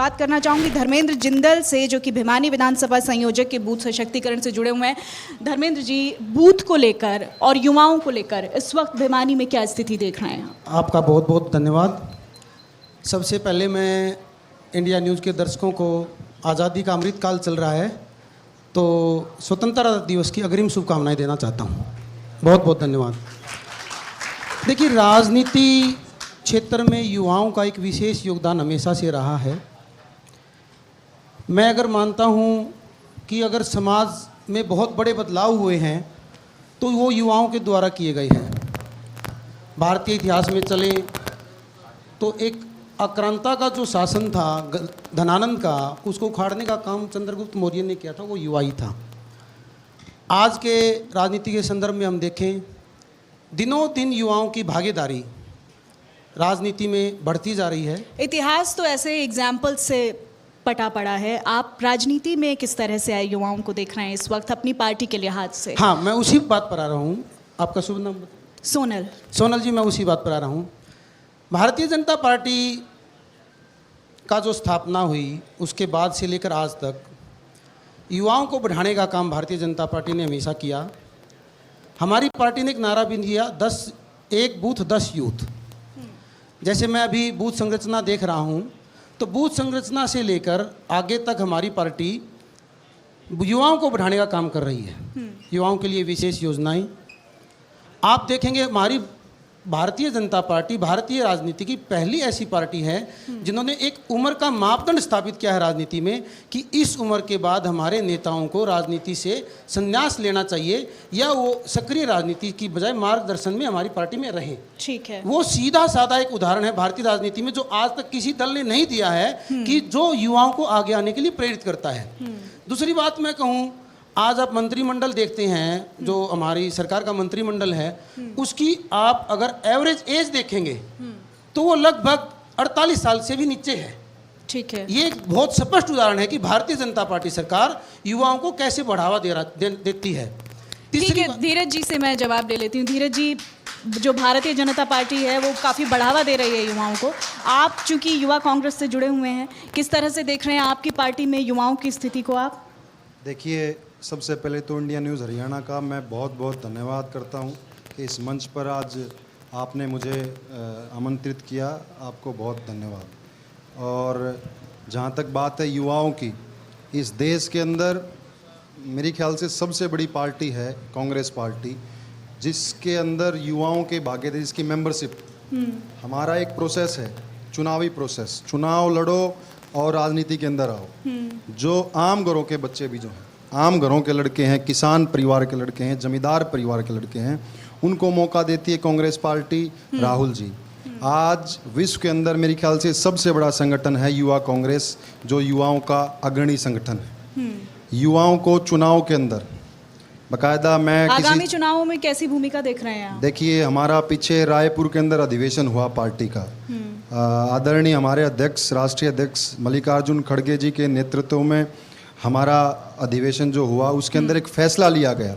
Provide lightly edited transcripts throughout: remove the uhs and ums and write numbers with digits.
बात करना चाहूंगी धर्मेंद्र जिंदल से, जो कि भिवानी विधानसभा संयोजक के बूथ सशक्तिकरण से जुड़े हुए हैं। धर्मेंद्र जी, बूथ को लेकर और युवाओं को लेकर इस वक्त भिवानी में क्या स्थिति देख रहे हैं? आपका बहुत बहुत धन्यवाद। सबसे पहले मैं इंडिया न्यूज़ के दर्शकों को आज़ादी का अमृतकाल चल रहा है तो स्वतंत्रता दिवस की अग्रिम शुभकामनाएं देना चाहता हूं। बहुत बहुत धन्यवाद। देखिए, राजनीति क्षेत्र में युवाओं का एक विशेष योगदान हमेशा से रहा है। मैं अगर मानता हूं कि अगर समाज में बहुत बड़े बदलाव हुए हैं तो वो युवाओं के द्वारा किए गए हैं। भारतीय इतिहास में चले तो एक आक्रांता का जो शासन था धनानंद का, उसको उखाड़ने का काम चंद्रगुप्त मौर्य ने किया था, वो युवा ही था। आज के राजनीति के संदर्भ में हम देखें, दिनों दिन युवाओं की भागीदारी राजनीति में बढ़ती जा रही है। इतिहास तो ऐसे एग्जाम्पल से पटा पड़ा है। आप राजनीति में किस तरह से आए युवाओं को देख रहे हैं इस वक्त अपनी पार्टी के लिहाज से? हाँ, मैं उसी बात पर आ रहा हूँ। आपका शुभ नाम? सोनल। सोनल जी, मैं उसी बात पर आ रहा हूँ। भारतीय जनता पार्टी का जो स्थापना हुई उसके बाद से लेकर आज तक युवाओं को बढ़ाने का काम भारतीय जनता पार्टी ने हमेशा किया। हमारी पार्टी ने एक नारा भी दिया, 10 एक बूथ 10 यूथ। जैसे मैं अभी बूथ संरचना देख रहा हूँ तो बूथ संरचना से लेकर आगे तक हमारी पार्टी युवाओं को बढ़ाने का काम कर रही है। युवाओं के लिए विशेष योजनाएं आप देखेंगे। हमारी भारतीय जनता पार्टी भारतीय राजनीति की पहली ऐसी पार्टी है जिन्होंने एक उम्र का मापदंड स्थापित किया है राजनीति में कि इस उम्र के बाद हमारे नेताओं को राजनीति से संन्यास लेना चाहिए या वो सक्रिय राजनीति की बजाय मार्गदर्शन में हमारी पार्टी में रहें। ठीक है, वो सीधा साधा एक उदाहरण है भारतीय राजनीति में जो आज तक किसी दल ने नहीं दिया है कि जो युवाओं को आगे आने के लिए प्रेरित करता है। दूसरी बात मैं कहूँ, आज आप मंत्रिमंडल देखते हैं, जो हमारी सरकार का मंत्रिमंडल है, उसकी आप अगर एवरेज एज देखेंगे तो वो लगभग 48 साल से भी नीचे है। ठीक है, ये एक बहुत स्पष्ट उदाहरण है कि भारतीय जनता पार्टी सरकार युवाओं को कैसे बढ़ावा देती है। ठीक है, धीरज जी से मैं जवाब ले लेती हूँ। धीरज जी, जो भारतीय जनता पार्टी है वो काफ़ी बढ़ावा दे रही है युवाओं को। आप चूंकि युवा कांग्रेस से जुड़े हुए हैं, किस तरह से देख रहे हैं आपकी पार्टी में युवाओं की स्थिति को आप? देखिए, सबसे पहले तो इंडिया न्यूज़ हरियाणा का मैं बहुत बहुत धन्यवाद करता हूं कि इस मंच पर आज आपने मुझे आमंत्रित किया। आपको बहुत धन्यवाद। और जहां तक बात है युवाओं की, इस देश के अंदर मेरे ख्याल से सबसे बड़ी पार्टी है कांग्रेस पार्टी, जिसके अंदर युवाओं के भागीदारी, जिसकी मेंबरशिप। हमारा एक प्रोसेस है, चुनावी प्रोसेस। चुनाव लड़ो और राजनीति के अंदर आओ। जो आम घरों के बच्चे भी जो हैं, आम घरों के लड़के हैं, किसान परिवार के लड़के हैं, जमींदार परिवार के लड़के हैं, उनको मौका देती है कांग्रेस पार्टी। राहुल जी, आज विश्व के अंदर मेरे ख्याल से सबसे बड़ा संगठन है युवा कांग्रेस, जो युवाओं का अग्रणी संगठन है। युवाओं को चुनाव के अंदर बाकायदा मैं आगामी चुनावों में कैसी भूमिका देख रहे हैं आप? देखिए, हमारा पीछे रायपुर के अंदर अधिवेशन हुआ पार्टी का। आदरणीय हमारे अध्यक्ष, राष्ट्रीय अध्यक्ष मल्लिकार्जुन खड़गे जी के नेतृत्व में हमारा अधिवेशन जो हुआ, उसके अंदर एक फैसला लिया गया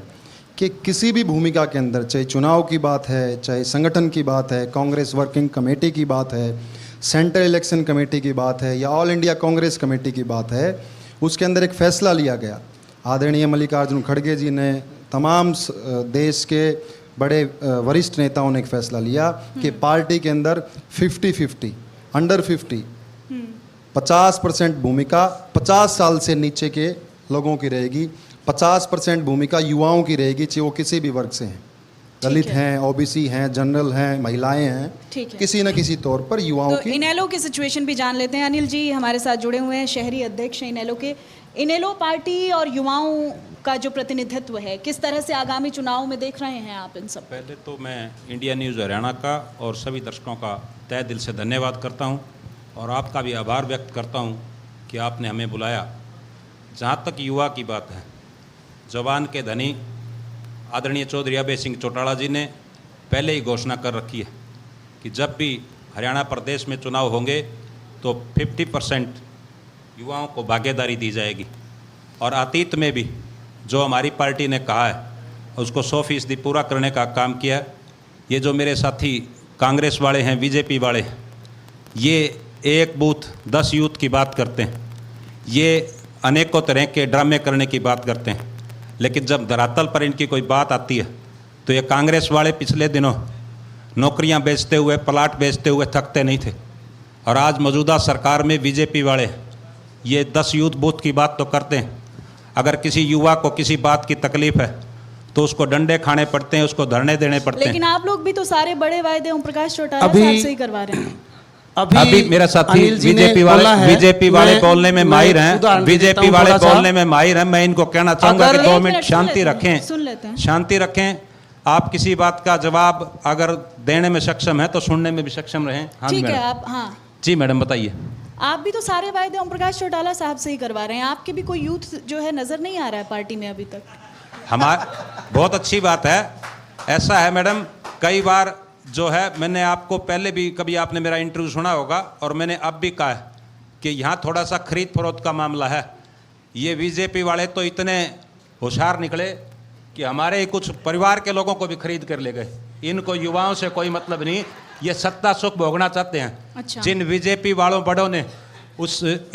कि किसी भी भूमिका के अंदर, चाहे चुनाव की बात है, चाहे संगठन की बात है, कांग्रेस वर्किंग कमेटी की बात है, सेंट्रल इलेक्शन कमेटी की बात है या ऑल इंडिया कांग्रेस कमेटी की बात है, उसके अंदर एक फैसला लिया गया। आदरणीय मल्लिकार्जुन खड़गे जी ने, तमाम देश के बड़े वरिष्ठ नेताओं ने एक फैसला लिया कि पार्टी के अंदर 50-50 अंडर 50% भूमिका 50 साल से नीचे के लोगों की रहेगी, 50% भूमिका युवाओं की रहेगी, चाहे वो किसी भी वर्ग से हैं, दलित हैं, ओबीसी हैं, जनरल हैं, महिलाएं हैं, किसी न किसी तौर पर युवाओं की। इनेलो की सिचुएशन भी जान लेते हैं। अनिल जी हमारे साथ जुड़े हुए हैं, शहरी अध्यक्ष हैं इनेलो के। इनेलो पार्टी और युवाओं का जो प्रतिनिधित्व है, किस तरह से आगामी चुनाव में देख रहे हैं आप इन सब? पहले तो मैं इंडिया न्यूज़ हरियाणा का और सभी दर्शकों का तहे दिल से धन्यवाद करता हूं और आपका भी आभार व्यक्त करता हूं कि आपने हमें बुलाया। जहां तक युवा की बात है, जवान के धनी आदरणीय चौधरी अभय सिंह चौटाला जी ने पहले ही घोषणा कर रखी है कि जब भी हरियाणा प्रदेश में चुनाव होंगे तो 50% युवाओं को भागीदारी दी जाएगी। और अतीत में भी जो हमारी पार्टी ने कहा है उसको 100% पूरा करने का काम किया। ये जो मेरे साथी कांग्रेस वाले हैं, बीजेपी वाले हैं, ये एक बूथ 10 यूथ की बात करते हैं, ये अनेकों तरह के ड्रामे करने की बात करते हैं, लेकिन जब धरातल पर इनकी कोई बात आती है तो ये कांग्रेस वाले पिछले दिनों नौकरियां बेचते हुए, प्लाट बेचते हुए थकते नहीं थे, और आज मौजूदा सरकार में बीजेपी वाले ये 10 यूथ बूथ की बात तो करते हैं। अगर किसी युवा को किसी बात की तकलीफ है तो उसको डंडे खाने पड़ते हैं, उसको धरने देने पड़ते हैं। लेकिन आप लोग भी तो सारे बड़े वायदे ओम प्रकाश चौटाला अभी- साहब से ही करवा रहे हैं। अभी मेरा साथी अनिल जी ने बीजेपी बोला है, वाले बोलने में मैं माहिर उदाहरण हैं, देता बीजेपी हूं वाले थोड़ा सा। बोलने में माहिर हैं। मैं इनको कहना चाहूंगा कि अगर- 2 एक मिनट मिनट शांति सुन लेते हैं, रखें, सुन लेते हैं। शांति रखें। आप किसी बात का जवाब अगर देने में सक्षम है तो सुनने में भी सक्षम रहें। हाँ जी ठीक है, मैडम। आप हाँ जी मैडम बताइए। आप भी तो सारे वायदे ओम प्रकाश चौटाला साहब से ही करवा रहे हैं। आपके भी कोई यूथ जो है नजर नहीं आ रहा है पार्टी में अभी तक। बहुत अच्छी बात है। ऐसा है मैडम, कई बार जो है मैंने आपको पहले भी कभी आपने मेरा इंटरव्यू सुना होगा और मैंने अब भी कहा है कि यहाँ थोड़ा सा खरीद फरोख्त का मामला है। ये बीजेपी वाले तो इतने होशियार निकले कि हमारे ही कुछ परिवार के लोगों को भी खरीद कर ले गए। इनको युवाओं से कोई मतलब नहीं, ये सत्ता सुख भोगना चाहते हैं। अच्छा। जिन बीजेपी वालों बड़ों ने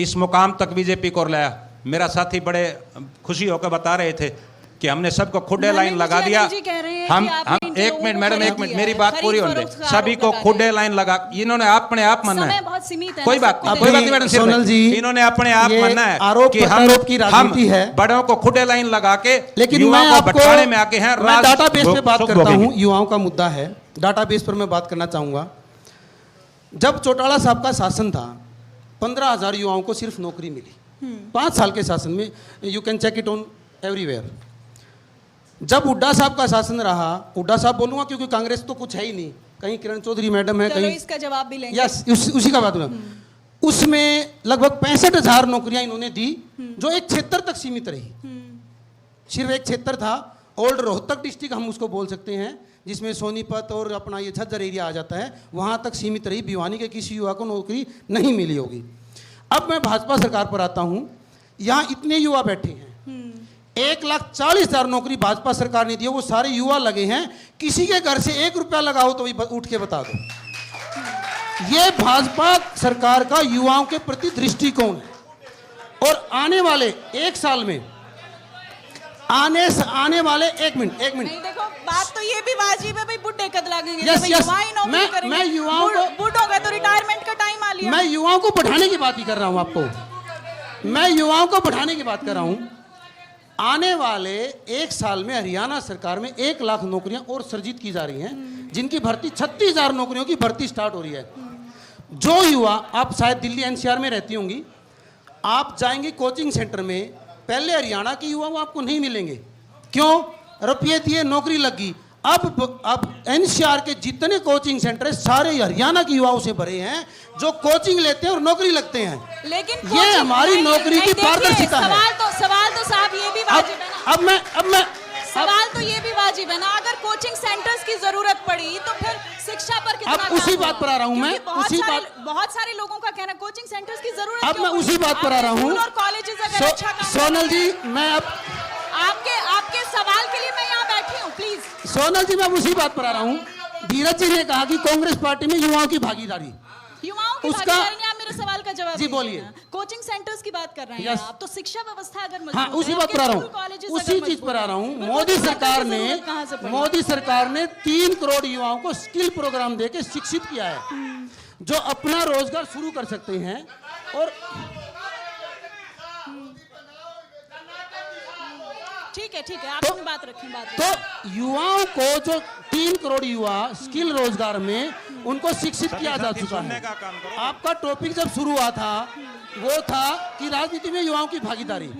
इस मुकाम तक बीजेपी को लाया, मेरा साथी बड़े खुशी होकर बता रहे थे कि हमने सबको खुडे लाइन लगा दिया। हम एक मिनट मैडम, एक मिनट, मेरी बात पूरी होने दें। सभी को खुडे लाइन लगा, इन्होंने अपने आप माना है। बहुत सीमित है, कोई बात नहीं, कोई बात नहीं मैडम, सिर्फ सोनल जी, इन्होंने अपने आप ये माना है आरोप कि प्रत्यारोप की राजनीति है। बड़ों को खुडे लाइन लगा के लेकिन युवा मैं को आपको बटवाने में आके हैं। मैं डाटाबेस पे बात सुख करता भोगेंगे। हूँ, युवाओं का मुद्दा है, डाटाबेस पर मैं बात करना चाहूँगा। जब चौटाला साहब का शासन था 15,000 युवाओं को सिर्फ नौकरी मिली 5 साल के शासन में। You can check it on everywhere. जब हुड्डा साहब का शासन रहा, हुड्डा साहब बोलूँगा क्योंकि कांग्रेस तो कुछ है ही नहीं, कहीं किरण चौधरी मैडम है, चलो कहीं इसका जवाब भी लेंगे। यस उसी का बात हुआ। उसमें लगभग 65,000 नौकरियां इन्होंने दी जो एक क्षेत्र तक सीमित रही। सिर्फ एक क्षेत्र था, ओल्ड रोहतक डिस्ट्रिक्ट हम उसको बोल सकते हैं, जिसमें सोनीपत और अपना ये झज्जर एरिया आ जाता है, वहाँ तक सीमित रही। भिवानी के किसी युवा को नौकरी नहीं मिली होगी। अब मैं भाजपा सरकार पर आता हूँ, यहाँ इतने युवा बैठे हैं, 1,40,000 नौकरी भाजपा सरकार ने दी है, वो सारे युवा लगे हैं। किसी के घर से 1 रुपया लगाओ तो उठ के बता दो। ये भाजपा सरकार का युवाओं के प्रति दृष्टिकोण है। और आने वाले 1 साल में आने वाले एक मिनट नहीं देखो, बात तो ये भी वाजिब है भाई, बुढ़े कद लगेंगे। Yes, भाई yes. युवा ही नौकरी करेंगे। मैं युवाओं को, बुढ़ हो गए तो रिटायरमेंट का टाइम आ लिया। मैं युवाओं को बढ़ाने की बात ही कर रहा हूं आपको। मैं युवाओं को बढ़ाने की बात कर रहा हूं। आने वाले 1 साल में हरियाणा सरकार में 1 लाख नौकरियां और सृजित की जा रही हैं, जिनकी भर्ती 36,000 नौकरियों की भर्ती स्टार्ट हो रही है। जो युवा, आप शायद दिल्ली एनसीआर में रहती होंगी, आप जाएंगे कोचिंग सेंटर में, पहले हरियाणा के युवा वो आपको नहीं मिलेंगे। क्यों? रुपये दिए नौकरी लगी। अब एनसीआर के जितने कोचिंग सेंटर है सारे हरियाणा के युवाओं से भरे हैं जो कोचिंग लेते हैं और नौकरी लगते हैं। लेकिन ये हमारी नौकरी की पारदर्शिता है। सवाल तो साहब ये भी वाजिब है ना। अब मैं सवाल तो ये भी वाजिब है ना, अगर कोचिंग सेंटर्स की जरूरत पड़ी तो फिर शिक्षा पर कितना अब उसी काम बात हुआ? पर आ रहा हूं मैं, क्योंकि उसी बहुत सारे लोगों का कहना है कोचिंग सेंटर्स की जरूरत अब क्यों मैं पड़ी? उसी बात पर आ रहा हूं। स्कूल और कॉलेजेस अगर अच्छा काम सोनल जी, मैं अब आपके सवाल के लिए मैं यहाँ बैठी हूँ, प्लीज। सोनल जी, मैं उसी बात पर आ रहा हूँ। धीरज जी ने कहा कि कांग्रेस पार्टी में युवाओं की भागीदारी, युवाओं की उसका- भागीदारी नहीं, आप मेरे सवाल का जवाब जी, दीजिए बोलिए। ना। कोचिंग सेंटर्स की बात कर रहे हैं Yes. आप, तो शिक्षा व्यवस्था अगर मजबूत हाँ, है, उसी बात आपके पर आ रहा स्कूल, हूँ, कॉलेजेस उसी अगर चीज पर आ रहा हूँ। मजबूत है, मोदी तो सरकार की ने जरूरत कहाँ से पड़ी? 3 करोड़ युवाओं को स्किल प्रोग्राम देके शिक्षित किया है, जो अपना रोजगार शुरू कर सकते हैं। और ठीक है, आप अपनी बात रखें, तो युवाओं को जो 3 करोड़ युवा स्किल रोजगार में उनको शिक्षित किया जा चुका है। आपका टॉपिक जब शुरू हुआ था वो था कि राजनीति में युवाओं की भागीदारी।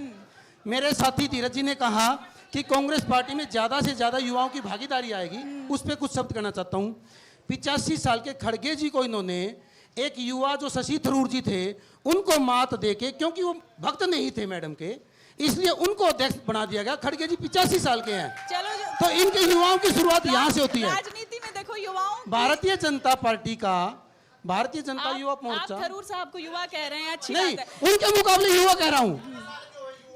मेरे साथी धीरज जी ने कहा कि कांग्रेस पार्टी में ज्यादा से ज्यादा युवाओं की भागीदारी आएगी, उस पर कुछ शब्द कहना चाहता हूँ। 85 साल के खड़गे जी को इन्होंने, एक युवा जो शशि थरूर जी थे, उनको मात देके, क्योंकि वो भक्त नहीं थे मैडम के, इसलिए उनको अध्यक्ष बना दिया गया। खड़गे जी 85 साल के हैं। चलो तो इनके युवाओं की शुरुआत यहाँ से होती है। राजनीति में देखो युवाओं, भारतीय जनता पार्टी का, भारतीय जनता युवा आप मोर्चा, थरूर साहब को युवा कह रहे हैं, अच्छी नहीं, बात है। उनके मुकाबले युवा कह रहा हूँ।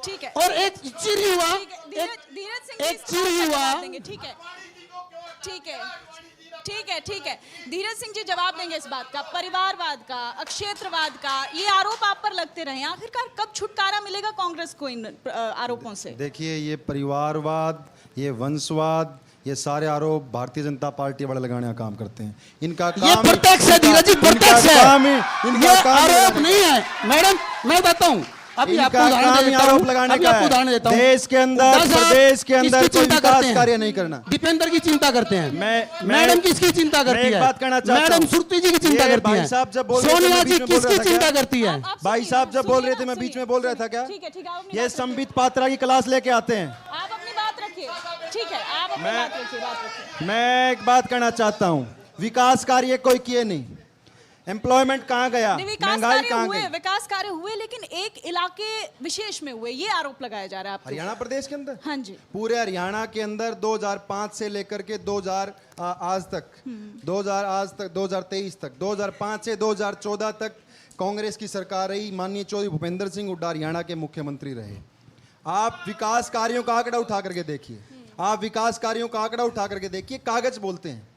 ठीक है, और एक चिर युवा, ठीक है, धीरज सिंह जी एक इस चिर बात का युवा, जवाब देंगे, ठीक है। ठीक है धीरज सिंह जी जवाब देंगे इस बात का, परिवारवाद का, अक्षेत्रवाद का, ये आरोप आप पर लगते रहे, आखिरकार कब छुटकारा मिलेगा कांग्रेस को इन आरोपों से? देखिए, ये परिवारवाद, ये वंशवाद, ये सारे आरोप भारतीय जनता पार्टी वाले लगाने का काम करते हैं। इनका काम ये प्रत्यक्ष है धीरज जी, प्रत्यक्ष है, इनका ये काम आरोप नहीं है मैडम। मैं बताता हूँ, अभी आपको उदाहरण देता हूँ, आरोप लगाने का है। देश के अंदर, प्रदेश के अंदर कोई विकास कार्य नहीं करना। दीपेंद्र की चिंता करते हैं, मैं मैडम किसकी चिंता करती है? एक बात कहना चाहता हूं, मैडम सुरती जी की चिंता करती भाई है, साहब जब बोल रहे थे, सोनिया मैं जी बीच में बोल किसकी रहा था चिंता क्या? करती है? भाई साहब जब बोल रहे थे, मैं बीच में बोल रहा था क्या? ठीक है आप अपनी ये बात संबित पात्रा की क्लास लेके आते हैं। आप अपनी बात रखिए, ठीक है आप अपनी बात रखिए। मैं एक बात कहना चाहता हूँ, विकास कार्य कोई किए नहीं, एम्प्लॉयमेंट कहाँ गया, विकास महंगाई कार्य कहाँ हुए, गई? विकास कार्य हुए, लेकिन एक इलाके विशेष में हुए, ये आरोप लगाया जा रहा है आपको। हरियाणा प्रदेश के अंदर, हाँ जी, पूरे हरियाणा के अंदर 2005 से लेकर के 2000 आज तक, 2023 तक, 2005 से 2014 तक कांग्रेस की सरकार रही। माननीय चौधरी भूपेंद्र सिंह हुड्डा हरियाणा के मुख्यमंत्री रहे। आप विकास कार्यों का आंकड़ा उठा करके देखिए, आप विकास कार्यों का आंकड़ा उठा करके देखिए, कागज बोलते हैं,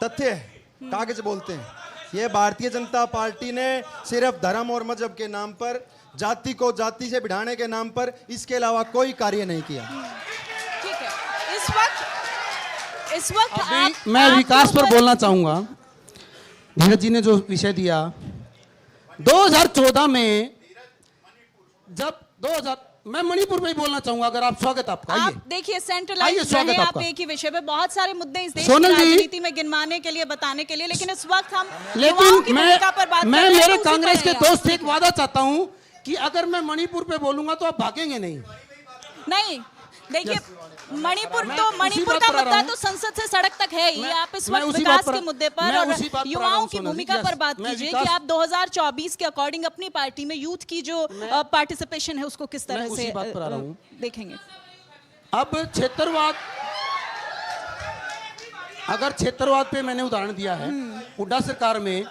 तथ्य है, कागज बोलते हैं। ये भारतीय जनता पार्टी ने सिर्फ धर्म और मजहब के नाम पर, जाति को जाति से भिड़ाने के नाम पर, इसके अलावा कोई कार्य नहीं किया। ठीक है। इस वक्त आप, मैं आपके विकास पर ऊपर- बोलना चाहूंगा। धीरज जी ने जो विषय दिया, 2014 में जब 2000, मैं मणिपुर में ही बोलना चाहूंगा, अगर आप, स्वागत आपका, आप आइए। देखिए आइए, सेंट्रलाइज स्वागत रहे आप आपका। एक ही विषय पे, बहुत सारे मुद्दे इस देश की सोनल जी, राजनीति में गिनवाने के लिए, बताने के लिए, लेकिन इस वक्त हम युवाओं लेकिन की भूमिका पर बात कर मैं रहे हैं, मेरे तो उसी कांग्रेस पर के हैं आप। दोस्त से एक वादा चाहता हूं कि अगर मैं मणिपुर पे बोलूंगा तो आप भागेंगे नहीं। नहीं देखिए, मणिपुर मैं तो उसी मणिपुर बात का पर आ रहा मुद्दा हूं। तो संसद से सड़क तक है ही। मैं- आप इस मैं वक्त उसी विकास बात पर- के मुद्दे पर मैं और उसी बात पर आ रहा युवाओं हूं, की सोनल जी, भूमिका yes, पर बात मैं कीजिए विकास- कि आप 2024 के अकॉर्डिंग अपनी पार्टी में यूथ की जो पार्टिसिपेशन है उसको किस तरह मैं उसी से बात पर आ रहा हूं। देखेंगे। अब क्षेत्रवाद, अगर क्षेत्रवाद पे मैंने उदाहरण दिया है, हुड्डा सरकार में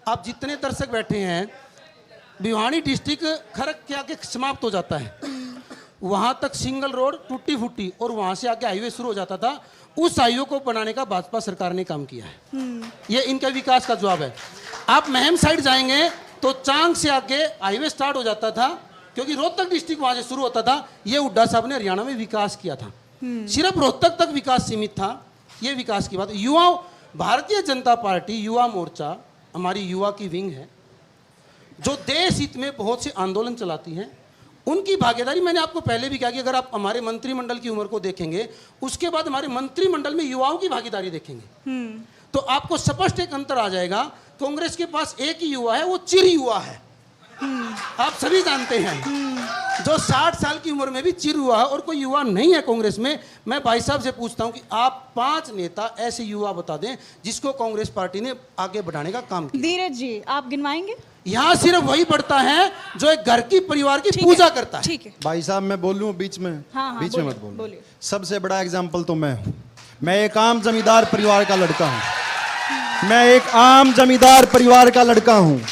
आप जितने दर्शक बैठे हैं, भिवानी डिस्ट्रिक्ट खरक के आगे समाप्त हो जाता है, वहां तक सिंगल रोड टूटी फूटी, और वहां से आगे हाईवे शुरू हो जाता था। उस हाईवे को बनाने का भाजपा सरकार ने काम किया है। ये इनका विकास का जवाब है। आप महम साइड जाएंगे तो चांग से आगे हाईवे स्टार्ट हो जाता था, क्योंकि रोहतक डिस्ट्रिक्ट वहां से शुरू होता था। ये हुड्डा साहब ने हरियाणा में विकास किया था, सिर्फ रोहतक तक विकास सीमित था। ये विकास की बात। युवाओं, भारतीय जनता पार्टी युवा मोर्चा हमारी युवा की विंग है, जो देश हित में बहुत से आंदोलन चलाती है। उनकी भागीदारी, मैंने आपको पहले भी कहा कि अगर आप हमारे मंत्रिमंडल की उम्र को देखेंगे, उसके बाद हमारे मंत्रिमंडल में युवाओं की भागीदारी देखेंगे, तो आपको स्पष्ट एक अंतर आ जाएगा। कांग्रेस के पास एक ही युवा है, वो चिर युवा है। आप सभी जानते हैं, जो 60 साल की उम्र में भी चिर हुआ है, और कोई युवा नहीं है कांग्रेस में। मैं भाई साहब से पूछता हूं कि आप 5 नेता ऐसे युवा बता दें जिसको कांग्रेस पार्टी ने आगे बढ़ाने का काम किया। धीरज जी आप गिनवाएंगे? यहाँ सिर्फ वही बढ़ता है जो एक घर की परिवार की ठीक पूजा है, करता है। ठीक है। भाई साहब मैं बोल लूँ बीच में? हाँ, बीच में बोलिए, मत बोलो। बोलिए। सबसे बड़ा एग्जाम्पल तो मैं हूँ। मैं एक आम जमींदार परिवार का लड़का हूँ। मैं एक आम जमींदार परिवार का लड़का हूँ।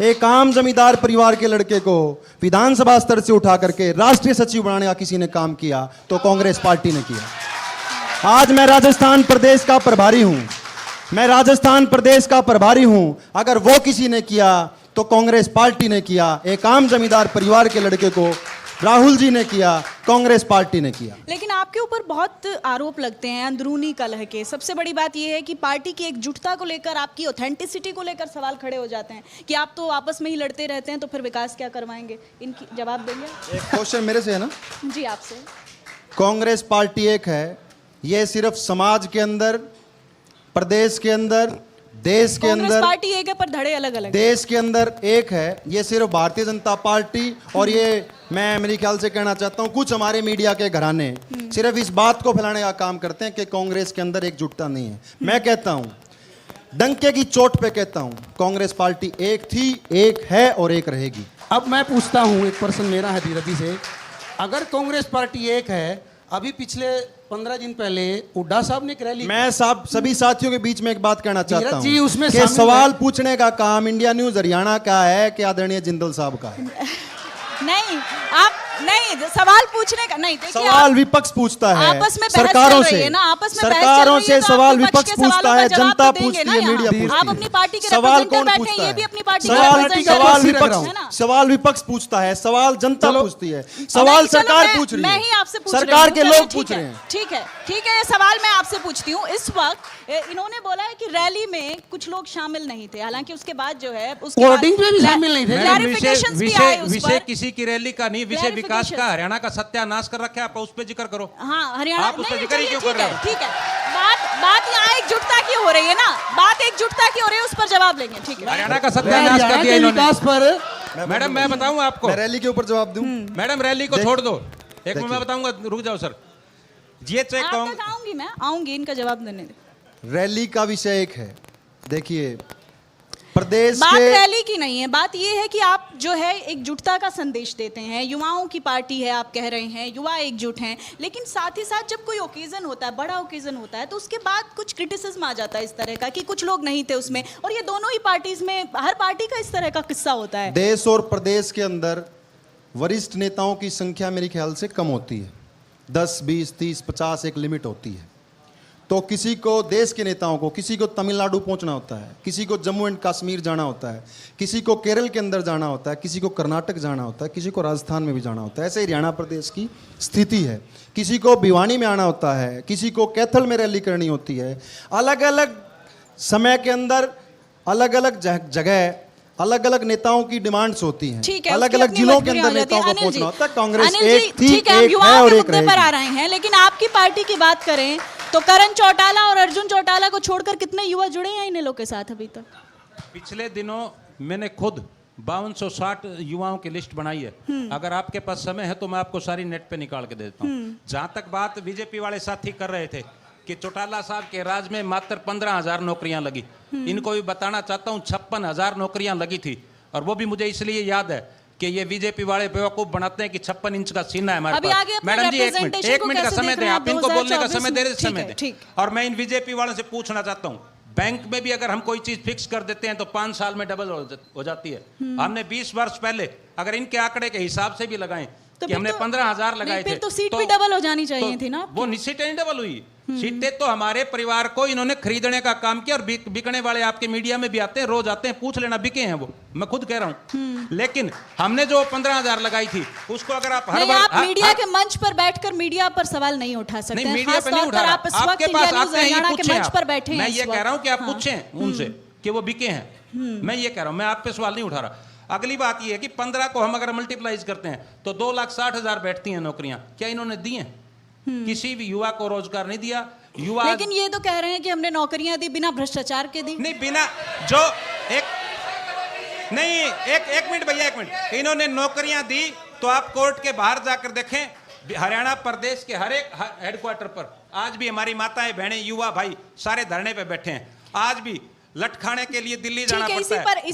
एक आम जमींदार परिवार के लड़के को विधानसभा स्तर से उठा करके राष्ट्रीय सचिव बनाने का किसी ने काम किया तो कांग्रेस पार्टी ने किया। आज मैं राजस्थान प्रदेश का प्रभारी हूँ। मैं राजस्थान प्रदेश का प्रभारी हूँ। अगर वो किसी ने किया तो कांग्रेस पार्टी ने किया। एक आम जमींदार परिवार के लड़के को राहुल जी ने किया, कांग्रेस पार्टी ने किया। लेकिन आपके ऊपर बहुत आरोप लगते हैं अंदरूनी कलह के। सबसे बड़ी बात यह है कि पार्टी की एकजुटता को लेकर, आपकी ऑथेंटिसिटी को लेकर सवाल खड़े हो जाते हैं कि आप तो आपस में ही लड़ते रहते हैं, तो फिर विकास क्या करवाएंगे? इनकी जवाब देंगे? एक क्वेश्चन मेरे से है ना? जी आपसे। कांग्रेस पार्टी एक है, ये सिर्फ समाज के अंदर, प्रदेश के अंदर, देश के कांग्रेस अंदर, पार्टी एक है पर धड़े अलग अलग हैं। देश के अंदर एक है। ये सिर्फ भारतीय जनता पार्टी, और ये मैं मेरे ख्याल से कहना चाहता हूँ कुछ हमारे मीडिया के घराने सिर्फ इस बात को फैलाने का काम करते हैं कि कांग्रेस के अंदर एकजुटता नहीं है। मैं कहता हूँ, डंके की चोट पे कहता हूँ, कांग्रेस पार्टी एक थी, एक है और एक रहेगी। अब मैं पूछता हूं, एक प्रश्न मेरा है धीरज जी से, अगर कांग्रेस पार्टी एक है, अभी पिछले 15 दिन पहले हुड्डा साहब ने एक रैली, मैं सभी साथियों के बीच में एक बात कहना चाहता धीरज जी हूँ उसमें कि शामिल सवाल है। पूछने का काम इंडिया न्यूज हरियाणा का है कि आदरणीय जिंदल साहब का है? नहीं, नहीं, सवाल पूछने का नहीं, देखिए सवाल विपक्ष पूछता है आपस में बहस सरकारों चल रही से, है ना, आपस में बहस चल सरकारों रही से है, तो सवाल आपके पक्ष विपक्ष के पूछता सवालों है, का जवाब जनता तो देंगे पूछती ना है, यहाँ। मीडिया पूछती आप है। अपनी पार्टी के सवाल representative कौन बैठे पूछता हैं, ये है? भी अपनी पार्टी सवाल के सवाल representative विपक्ष है ना। सवाल विपक्ष पूछता है, सवाल जनता चलो, पूछती है, सवाल नहीं, चलो, सरकार पूछ रही मैं ही है, आपसे पूछ रही सरकार हूँ, के चलो, लोग ठीक पूछ है, रहे हैं। ठीक है, ठीक है, ये सवाल मैं आपसे पूछती हूँ। इस वक्त इन्होंने बोला है कि रैली में कुछ लोग शामिल नहीं थे, हालांकि उसके बाद जो है उसके बाद Wording में भी शामिल नहीं थे। मैडम, clarifications भी आए उस विषय पर। किसी की रैली का नहीं, विषय विकास का, हरियाणा का सत्यानाश कर रखा है, आप उस पर जिक्र करो। हाँ, हरियाणा आप उस पर नहीं, जिक्र ही चलिए, क्यों कर ठीक रहे है, हो? ठीक है, बात यहाँ एकजुटता की हो रही है ना, बात एकजुटता की हो रही है, उस पर जवाब लेंगे, ठीक है। हरियाणा का मैं सत्यानाश हरियाणा कर दिया के इन्होंने। विकास पर मैडम मैं बताऊं आपको, मैं रैली के ऊपर जवाब दूं? मैडम रैली को छोड़ दो, एक मिनट मैं बताऊंगा, रुक जाओ सर। ये चेक आप तक आऊंगी, मैं आऊंगी, इनका जवाब देने दे। रैली का विषय एक है, देखिए प्रदेश बात के रैली की नहीं है, बात यह है कि आप जो है एकजुटता का संदेश देते हैं, युवाओं की पार्टी है, आप कह रहे हैं युवा एकजुट हैं, लेकिन साथ ही साथ जब कोई ओकेजन होता है, बड़ा ओकेजन होता है, तो उसके बाद कुछ क्रिटिसिज्म आ जाता है इस तरह का कि कुछ लोग नहीं थे उसमें, और ये दोनों ही पार्टीज में, हर पार्टी का इस तरह का किस्सा होता है। देश और प्रदेश के अंदर वरिष्ठ नेताओं की संख्या मेरे ख्याल से कम होती है, 10, 20, 30, 50 एक लिमिट होती है। तो किसी को देश के नेताओं को, किसी को तमिलनाडु पहुंचना होता है, किसी को जम्मू एंड कश्मीर जाना होता है, किसी को केरल के अंदर जाना होता है, किसी को कर्नाटक जाना होता है, किसी को राजस्थान में भी जाना होता है। ऐसे ही हरियाणा प्रदेश की स्थिति है। किसी को भिवानी में आना होता है, किसी को कैथल में रैली करनी होती है। अलग अलग समय के अंदर अलग अलग जगह अलग अलग नेताओं की डिमांड्स होती हैं, ठीक है, अलग उसकी अलग अपनी जिलों के मजबूरियां अंदर हो जाती नेताओं हैं। को अनिल जी, पहुंचना होता है। कांग्रेस अनिल एक जी, थी, ठीक है, हम एक है युवाओं और के एक मुद्दे पर आ रहेगी। रहे हैं, लेकिन आपकी पार्टी की बात करें तो करण चौटाला और अर्जुन चौटाला को छोड़कर कितने युवा जुड़े हैं इन लोग के साथ अभी तक? पिछले दिनों मैंने खुद 5260 युवाओं की लिस्ट बनाई है। अगर आपके पास समय है तो मैं आपको सारी नेट पे निकाल के देता हूँ। जहां तक बात बीजेपी वाले साथी कर रहे थे कि चौटाला साहब के राज में मात्र 15,000 नौकरियां लगी, इनको भी बताना चाहता हूँ 56,000 नौकरियां लगी थी, और वो भी मुझे इसलिए याद है कि ये बीजेपी वाले बेवकूफ बनाते हैं कि 56 इंच का सीना है हमारे अभी पास। आगे अपने मैडम जी एक representation को मिनट का कैसे समय देख दें, रहे हैं आप इनको बोलने का समय दे रहे, ठीक समय है, दें। ठीक। और मैं इन बीजेपी वालों से पूछना चाहता हूँ, बैंक में भी अगर हम कोई चीज फिक्स कर देते हैं तो 5 साल में डबल हो जाती है। हमने 20 वर्ष पहले अगर इनके आंकड़े के हिसाब से भी लगाएं तो कि हमने 15,000 लगाए थे, फिर तो सीट भी डबल हो जानी चाहिए थी ना। वो सीटें नहीं डबल हुई, सीटें तो हमारे परिवार को इन्होंने खरीदने का काम किया, और बिकने वाले आपके मीडिया में भी आते हैं, रोज आते हैं, पूछ लेना बिके हैं वो, मैं खुद कह रहा हूँ। लेकिन हमने जो 15,000 लगाई थी उसको अगर आप हर नहीं, बार आप मीडिया के मंच पर बैठकर मीडिया पर सवाल नहीं उठा सकते नहीं, हैं, मीडिया खास पे नहीं तौर उठा पर रहा। आप इस वक्त आपके पास इंडिया न्यूज़ आते हैं, ये हरियाणा के पूछें मंच आप। पर बैठे हैं मैं इस ये कह वक्त। रहा हूँ कि आप हाँ। पूछें उनसे कि वो बिके हैं, मैं ये कह रहा हूँ, मैं आप पे सवाल नहीं उठा रहा। अगली बात ये है कि 15 को हम अगर मल्टीप्लाइज करते हैं तो 2,60,000 बैठती हैं नौकरियां, क्या इन्होंने दी हैं? किसी भी युवा को रोजगार नहीं दिया। युवा लेकिन ये तो कह रहे हैं कि हमने नौकरियां दी, बिना भ्रष्टाचार के दी। नहीं, बिना जो नहीं, एक मिनट भैया, एक मिनट। इन्होंने नौकरियां दी तो आप कोर्ट के बाहर जाकर देखें, हरियाणा प्रदेश के हर एक हेडक्वार्टर पर आज भी हमारी माताएं बहनें युवा भाई सारे धरने पे बैठे हैं। आज भी लटखाने के लिए दिल्ली जाना पड़ता है।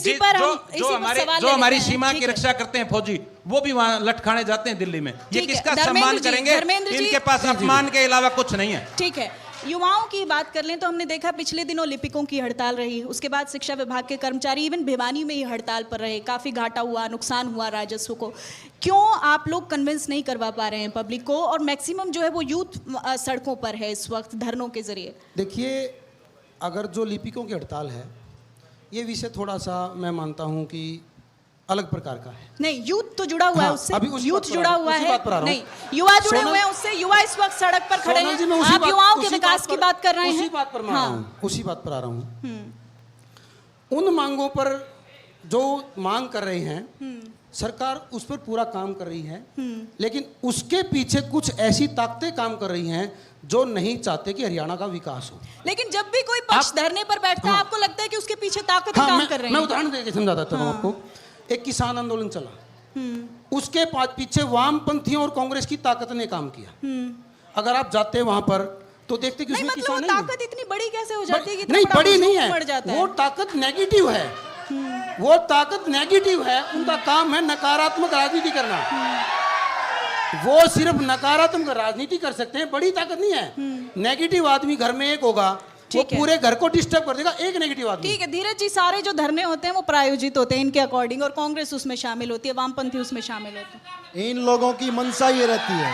जो हमारी सीमा की रक्षा करते हैं फौजी, वो भी वहां लटखाने जाते हैं दिल्ली में। ये किसका सम्मान करेंगे? इनके पास अपमान के अलावा कुछ नहीं है। ठीक है, युवाओं की बात कर लें तो हमने देखा पिछले दिनों लिपिकों की हड़ताल रही, उसके बाद शिक्षा विभाग के कर्मचारी इवन भिवानी में ही हड़ताल पर रहे, काफ़ी घाटा हुआ, नुकसान हुआ राजस्व को। क्यों आप लोग कन्विंस नहीं करवा पा रहे हैं पब्लिक को, और मैक्सिमम जो है वो यूथ सड़कों पर है इस वक्त धरनों के जरिए? देखिए, अगर जो लिपिकों की हड़ताल है, ये विषय थोड़ा सा मैं मानता हूँ कि अलग प्रकार का है। नहीं, यूथ तो जुड़ा हुआ है हाँ, उससे, अभी उसी यूथ बात पर जुड़ा आ रहा हूँ, हुआ उसी है। बात पर आ रहा हूँ। नहीं, युवा जुड़े सोनल- हुए हैं उससे, युवा इस वक्त सड़क पर खड़े सोनल जी, मैं हैं। उसी आप बात- युवाओं के उसी विकास बात की पर- बात कर रहे हैं। उसी बात पर मैं आ रहा हूँ, उसी बात पर आ रहा हूँ। उन मांगों पर जो मांग कर रहे हैं, सरकार उस पर पूरा काम कर रही है, लेकिन उसके पीछे कुछ ऐसी ताकतें काम कर रही हैं जो नहीं चाहते कि हरियाणा का विकास हो। लेकिन जब भी कोई पक्ष धरने पर बैठता है, आपको लगता है कि उसके पीछे ताकत हाँ, काम कर रही मैं है? उदाहरण देके समझा देता हूँ आपको। एक किसान आंदोलन चला, उसके पीछे वामपंथियों और कांग्रेस की ताकत ने काम किया। अगर आप जाते हैं वहां पर तो देखते कि नहीं, उसमें मतलब किसान वो नहीं है। ताकत इतनी बड़ी कैसे हो जाती है कि इतना नहीं, बड़ा बड़ी नहीं हुजूम बढ़ जाता है, है? वो ताकत नेगेटिव है। वो ताकत नेगेटिव है, उनका काम है नकारात्मक राजनीति करना। वो सिर्फ नकारात्मक राजनीति कर सकते हैं, बड़ी ताकत नहीं है। नेगेटिव आदमी घर में एक होगा, ठीक है। पूरे घर को डिस्टर्ब कर देगा एक नेगेटिव आदमी। ठीक है धीरज जी, सारे जो धरने होते हैं वो प्रायोजित होते हैं इनके अकॉर्डिंग, और कांग्रेस उसमें शामिल होती है, वामपंथी उसमें शामिल होते हैं। इन लोगों की मंशा ये रहती है,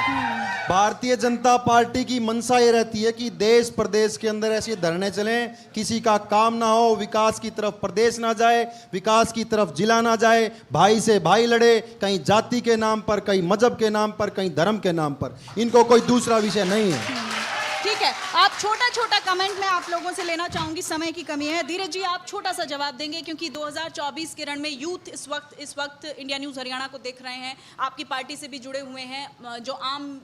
भारतीय जनता पार्टी की मंशा ये रहती है कि देश प्रदेश के अंदर ऐसे धरने चलें, किसी का काम ना हो, विकास की तरफ प्रदेश ना जाए, विकास की तरफ जिला ना जाए, भाई से भाई लड़े, कहीं जाति के नाम पर, कहीं मजहब के नाम पर, कहीं धर्म के नाम पर। इनको कोई दूसरा विषय नहीं है। ठीक है, आप छोटा छोटा कमेंट मैं आप लोगों से लेना चाहूंगी, समय की कमी है। धीरज जी आप छोटा सा जवाब देंगे, क्योंकि 2024 के रण में यूथ इस वक्त इंडिया न्यूज़ हरियाणा को देख रहे हैं, आपकी पार्टी से भी जुड़े हुए हैं, जो आम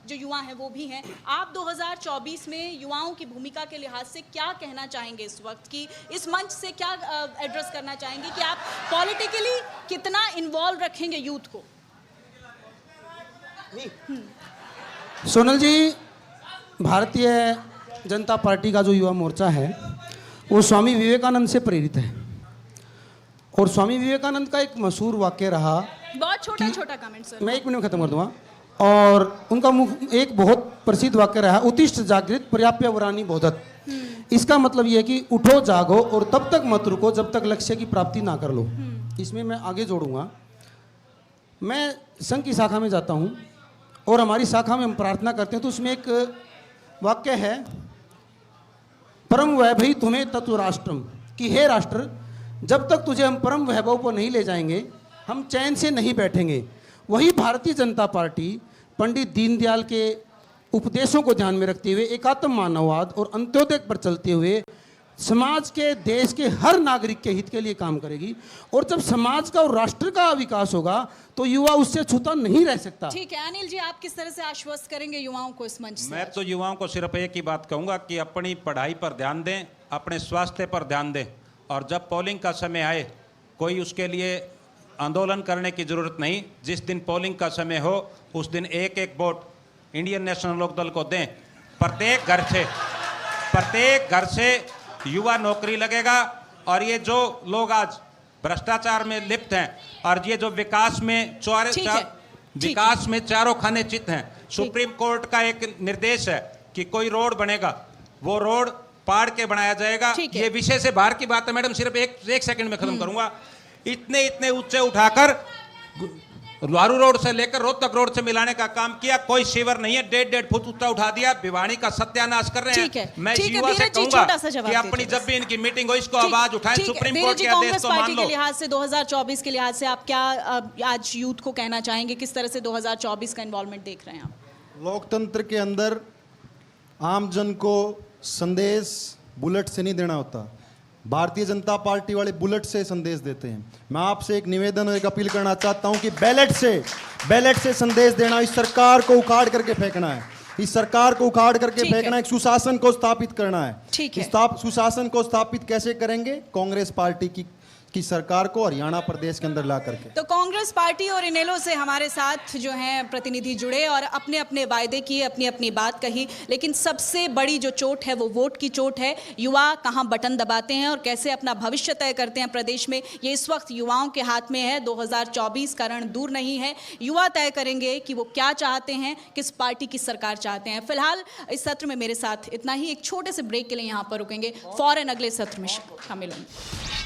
जो युवा हैं वो भी हैं। आप 2024 में युवाओं की भूमिका के लिहाज से क्या कहना चाहेंगे इस वक्त की, इस मंच से क्या एड्रेस करना चाहेंगे कि आप पॉलिटिकली कितना इन्वॉल्व रखेंगे यूथ को? सोनल जी, भारतीय जनता पार्टी का जो युवा मोर्चा है वो स्वामी विवेकानंद से प्रेरित है, और स्वामी विवेकानंद का एक मशहूर वाक्य रहा, बहुत छोटा छोटा कमेंट सर, मैं 1 मिनट में खत्म कर दूंगा, और उनका एक बहुत प्रसिद्ध वाक्य रहा, उत्तिष्ठ जागृत पर्याप्य वरानी बोधत। इसका मतलब ये है कि उठो जागो और तब तक मत रुको जब तक लक्ष्य की प्राप्ति ना कर लो। इसमें मैं आगे जोड़ूंगा, मैं संघ की शाखा में जाता हूँ और हमारी शाखा में हम प्रार्थना करते हैं, तो उसमें एक वाक्य है, परम वैभवी तुम्हें तत्व राष्ट्रम, कि हे राष्ट्र जब तक तुझे हम परम वैभव पर नहीं ले जाएंगे हम चैन से नहीं बैठेंगे। वही भारतीय जनता पार्टी पंडित दीनदयाल के उपदेशों को ध्यान में रखते हुए एकात्म मानववाद और अंत्योदय पर चलते हुए समाज के, देश के हर नागरिक के हित के लिए काम करेगी, और जब समाज का और राष्ट्र का विकास होगा तो युवा उससे छूता नहीं रह सकता। ठीक है अनिल जी, आप किस तरह से आश्वस्त करेंगे युवाओं को इस मंच से? मैं तो युवाओं को सिर्फ एक ही बात कहूँगा कि अपनी पढ़ाई पर ध्यान दें, अपने स्वास्थ्य पर ध्यान दें, और जब पोलिंग का समय आए कोई उसके लिए आंदोलन करने की ज़रूरत नहीं। जिस दिन पोलिंग का समय हो उस दिन एक एक वोट इंडियन नेशनल लोकदल को दें। प्रत्येक घर से युवा नौकरी लगेगा, और ये जो लोग आज भ्रष्टाचार में लिप्त हैं और ये जो विकास में चारों खाने चित हैं, सुप्रीम कोर्ट का एक निर्देश है कि कोई रोड बनेगा वो रोड पाड़ के बनाया जाएगा। ये विषय से बाहर की बात है मैडम, सिर्फ एक सेकंड में खत्म करूंगा। इतने ऊंचे उठाकर लारू रोड से लेकर रोहतक रोड से मिलाने का काम किया, कोई शिवर नहीं है, 1.5 फुट ऊंचा उठा दिया, भिवानी का सत्यानाश कर रहे हैं। मैं युवा से कहूंगा कि अपनी जब भी इनकी मीटिंग हो इसको आवाज उठाएं, सुप्रीम कोर्ट के आदेश को मान लो। के लिहाज से 2024 के लिहाज से आप क्या आज यूथ को कहना चाहेंगे, किस तरह से 2024 का इन्वॉल्वमेंट देख रहे हैं आप? लोकतंत्र के अंदर आम जन को संदेश बुलेट से नहीं देना होता, भारतीय जनता पार्टी वाले बुलेट से संदेश देते हैं। मैं आपसे एक निवेदन और एक अपील करना चाहता हूं कि बैलेट से संदेश देना, इस सरकार को उखाड़ करके फेंकना है, इस सरकार को उखाड़ करके फेंकना, एक सुशासन को स्थापित करना है। ठीक है, सुशासन को स्थापित कैसे करेंगे? कांग्रेस पार्टी की सरकार को हरियाणा प्रदेश के अंदर ला करके। तो कांग्रेस पार्टी और इनेलो से हमारे साथ जो हैं प्रतिनिधि जुड़े और अपने अपने वायदे किए, अपनी अपनी बात कही, लेकिन सबसे बड़ी जो चोट है वो वोट की चोट है। युवा कहां बटन दबाते हैं और कैसे अपना भविष्य तय करते हैं प्रदेश में, ये इस वक्त युवाओं के हाथ में है। 2024 का रण दूर नहीं है, युवा तय करेंगे कि वो क्या चाहते हैं, किस पार्टी की सरकार चाहते हैं। फिलहाल इस सत्र में मेरे साथ इतना ही, एक छोटे से ब्रेक के लिए यहाँ पर रुकेंगे, फौरन अगले सत्र में शामिल होंगे।